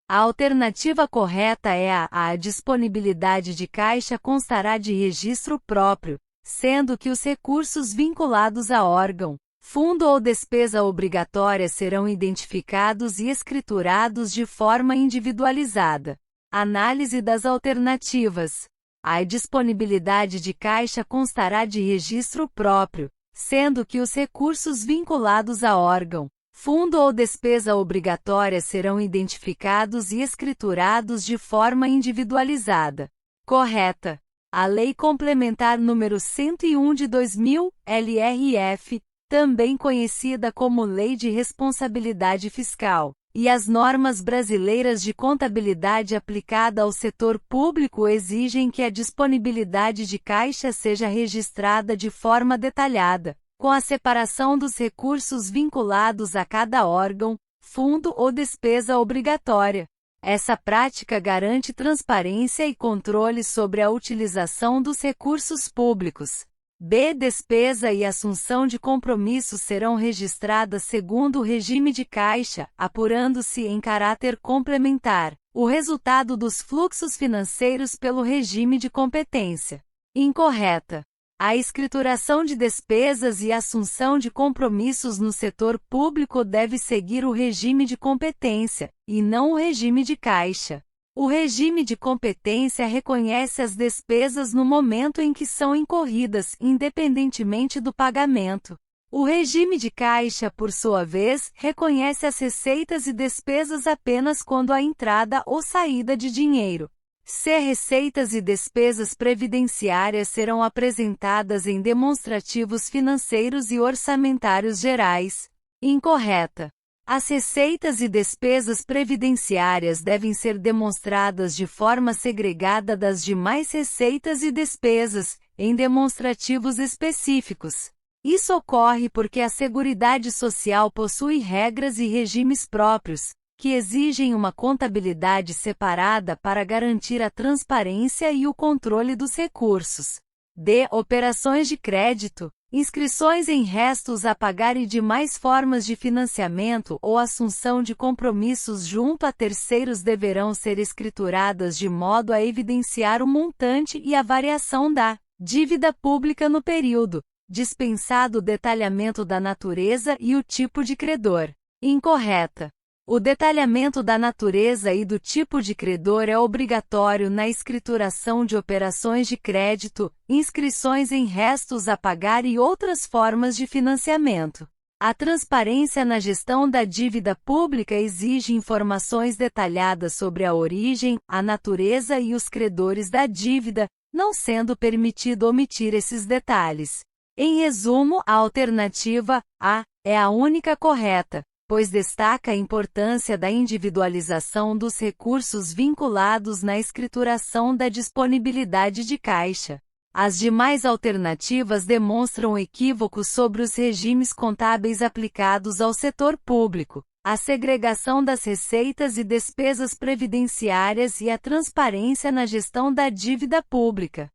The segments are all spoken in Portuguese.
A alternativa correta é a disponibilidade de caixa constará de registro próprio, sendo que os recursos vinculados a órgão, fundo ou despesa obrigatória serão identificados e escriturados de forma individualizada. Análise das alternativas. A disponibilidade de caixa constará de registro próprio, sendo que os recursos vinculados a órgão, fundo ou despesa obrigatória serão identificados e escriturados de forma individualizada. Correta. A Lei Complementar número 101 de 2000, LRF, também conhecida como Lei de Responsabilidade Fiscal, e as normas brasileiras de contabilidade aplicada ao setor público exigem que a disponibilidade de caixa seja registrada de forma detalhada, com a separação dos recursos vinculados a cada órgão, fundo ou despesa obrigatória. Essa prática garante transparência e controle sobre a utilização dos recursos públicos. Despesa e assunção de compromissos serão registradas segundo o regime de caixa, apurando-se em caráter complementar o resultado dos fluxos financeiros pelo regime de competência. Incorreta. A escrituração de despesas e assunção de compromissos no setor público deve seguir o regime de competência, e não o regime de caixa. O regime de competência reconhece as despesas no momento em que são incorridas, independentemente do pagamento. O regime de caixa, por sua vez, reconhece as receitas e despesas apenas quando há entrada ou saída de dinheiro. Receitas e despesas previdenciárias serão apresentadas em demonstrativos financeiros e orçamentários gerais. Incorreta. As receitas e despesas previdenciárias devem ser demonstradas de forma segregada das demais receitas e despesas, em demonstrativos específicos. Isso ocorre porque a Seguridade Social possui regras e regimes próprios, que exigem uma contabilidade separada para garantir a transparência e o controle dos recursos. Operações de crédito, inscrições em restos a pagar e demais formas de financiamento ou assunção de compromissos junto a terceiros deverão ser escrituradas de modo a evidenciar o montante e a variação da dívida pública no período, dispensado o detalhamento da natureza e o tipo de credor. Incorreta. O detalhamento da natureza e do tipo de credor é obrigatório na escrituração de operações de crédito, inscrições em restos a pagar e outras formas de financiamento. A transparência na gestão da dívida pública exige informações detalhadas sobre a origem, a natureza e os credores da dívida, não sendo permitido omitir esses detalhes. Em resumo, a alternativa A é a única correta, pois destaca a importância da individualização dos recursos vinculados na escrituração da disponibilidade de caixa. As demais alternativas demonstram equívocos sobre os regimes contábeis aplicados ao setor público, a segregação das receitas e despesas previdenciárias e a transparência na gestão da dívida pública.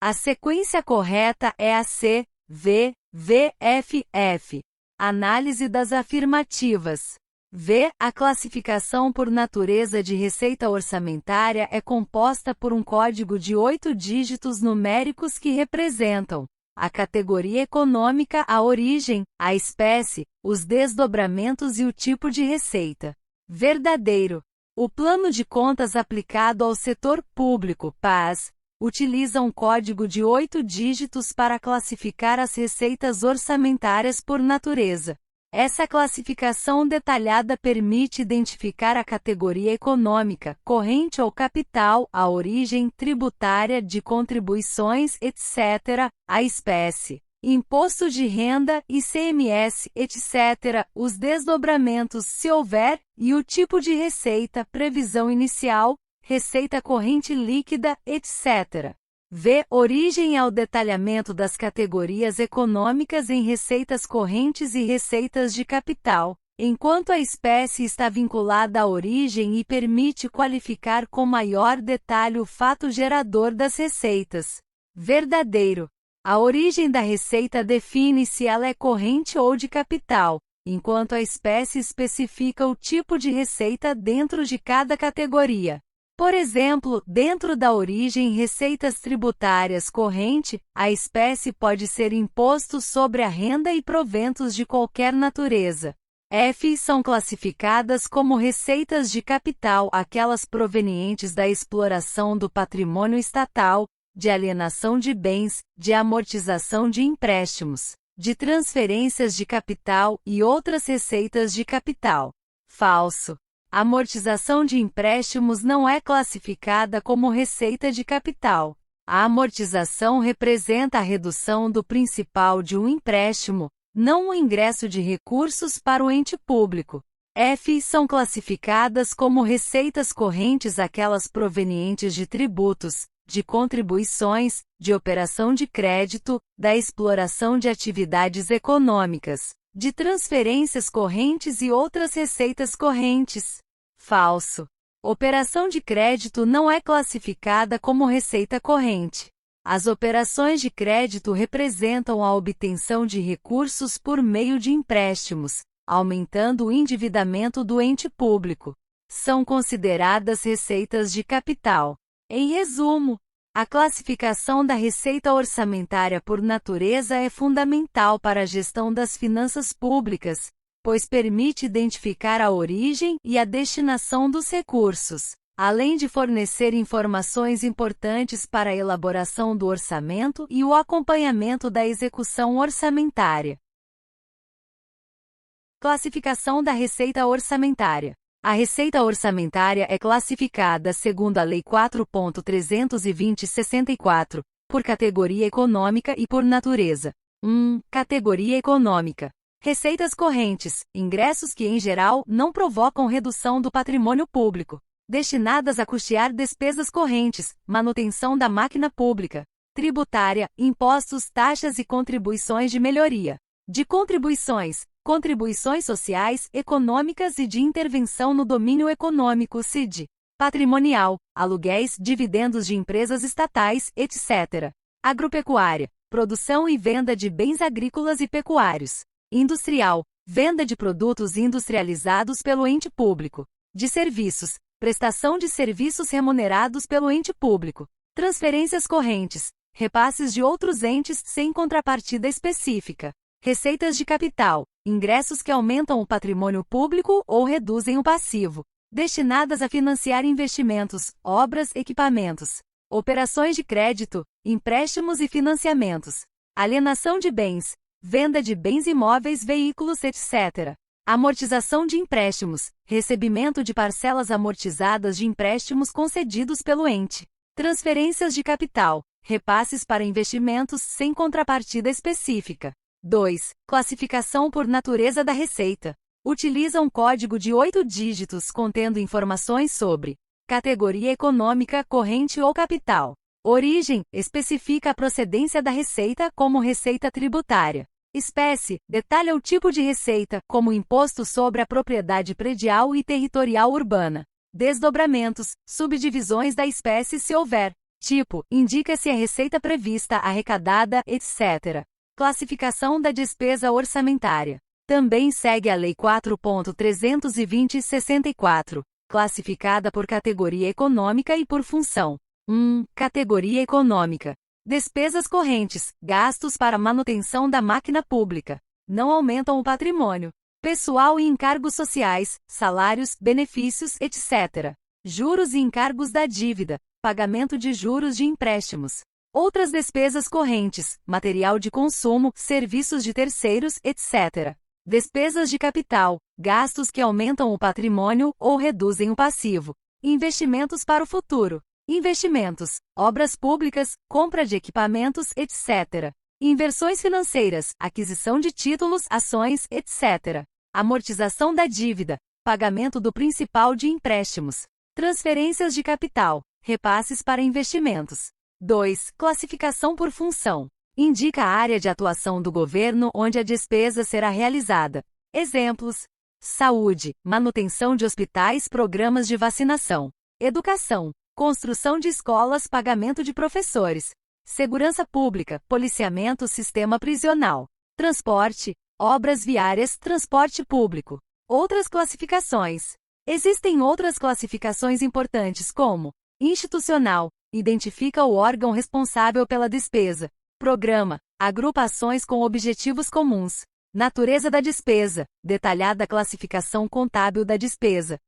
A sequência correta é a C, V, VFF. Análise das afirmativas. V. A classificação por natureza de receita orçamentária é composta por um código de 8 dígitos numéricos que representam a categoria econômica, a origem, a espécie, os desdobramentos e o tipo de receita. Verdadeiro. O plano de contas aplicado ao setor público, PAS, utiliza um código de 8 dígitos para classificar as receitas orçamentárias por natureza. Essa classificação detalhada permite identificar a categoria econômica, corrente ou capital, a origem tributária de contribuições, etc., a espécie, imposto de renda, ICMS, etc., os desdobramentos, se houver, e o tipo de receita, previsão inicial, receita corrente líquida, etc. V. Origem ao detalhamento das categorias econômicas em receitas correntes e receitas de capital, enquanto a espécie está vinculada à origem e permite qualificar com maior detalhe o fato gerador das receitas. Verdadeiro. A origem da receita define se ela é corrente ou de capital, enquanto a espécie especifica o tipo de receita dentro de cada categoria. Por exemplo, dentro da origem receitas tributárias corrente, a espécie pode ser imposto sobre a renda e proventos de qualquer natureza. F são classificadas como receitas de capital aquelas provenientes da exploração do patrimônio estatal, de alienação de bens, de amortização de empréstimos, de transferências de capital e outras receitas de capital. Falso. A amortização de empréstimos não é classificada como receita de capital. A amortização representa a redução do principal de um empréstimo, não o ingresso de recursos para o ente público. F são classificadas como receitas correntes aquelas provenientes de tributos, de contribuições, de operação de crédito, da exploração de atividades econômicas, de transferências correntes e outras receitas correntes. Falso. Operação de crédito não é classificada como receita corrente. As operações de crédito representam a obtenção de recursos por meio de empréstimos, aumentando o endividamento do ente público. São consideradas receitas de capital. Em resumo, a classificação da receita orçamentária por natureza é fundamental para a gestão das finanças públicas, pois permite identificar a origem e a destinação dos recursos, além de fornecer informações importantes para a elaboração do orçamento e o acompanhamento da execução orçamentária. Classificação da receita orçamentária. A receita orçamentária é classificada segundo a Lei 4.320/64, por categoria econômica e por natureza. 1. Categoria econômica. Receitas correntes, ingressos que em geral não provocam redução do patrimônio público, destinadas a custear despesas correntes, manutenção da máquina pública, tributária, impostos, taxas e contribuições de melhoria. De contribuições, contribuições sociais, econômicas e de intervenção no domínio econômico (CID), patrimonial, aluguéis, dividendos de empresas estatais, etc. Agropecuária, produção e venda de bens agrícolas e pecuários. Industrial, venda de produtos industrializados pelo ente público. De serviços, prestação de serviços remunerados pelo ente público. Transferências correntes, repasses de outros entes sem contrapartida específica. Receitas de capital, ingressos que aumentam o patrimônio público ou reduzem o passivo, destinadas a financiar investimentos, obras, equipamentos, operações de crédito, empréstimos e financiamentos, alienação de bens, venda de bens imóveis, veículos, etc. Amortização de empréstimos, recebimento de parcelas amortizadas de empréstimos concedidos pelo ente. Transferências de capital, repasses para investimentos sem contrapartida específica. 2. Classificação por natureza da receita. Utiliza um código de 8 dígitos contendo informações sobre categoria econômica, corrente ou capital. Origem, especifica a procedência da receita como receita tributária. Espécie, detalha o tipo de receita, como imposto sobre a propriedade predial e territorial urbana. Desdobramentos, subdivisões da espécie se houver. Tipo, indica se a receita prevista, arrecadada, etc. Classificação da despesa orçamentária. Também segue a Lei 4.320/64, classificada por categoria econômica e por função. 1. Categoria econômica. Despesas correntes, gastos para manutenção da máquina pública. Não aumentam o patrimônio. Pessoal e encargos sociais, salários, benefícios, etc. Juros e encargos da dívida, pagamento de juros de empréstimos. Outras despesas correntes, material de consumo, serviços de terceiros, etc. Despesas de capital, gastos que aumentam o patrimônio ou reduzem o passivo. Investimentos para o futuro. Investimentos, obras públicas, compra de equipamentos, etc. Inversões financeiras, aquisição de títulos, ações, etc. Amortização da dívida, pagamento do principal de empréstimos. Transferências de capital, repasses para investimentos. 2. Classificação por função. Indica a área de atuação do governo onde a despesa será realizada. Exemplos: saúde, manutenção de hospitais, programas de vacinação. Educação, construção de escolas, pagamento de professores. Segurança pública, policiamento, sistema prisional. Transporte, obras viárias, transporte público. Outras classificações. Existem outras classificações importantes como institucional, identifica o órgão responsável pela despesa. Programa, agrupa ações com objetivos comuns. Natureza da despesa, detalhada classificação contábil da despesa.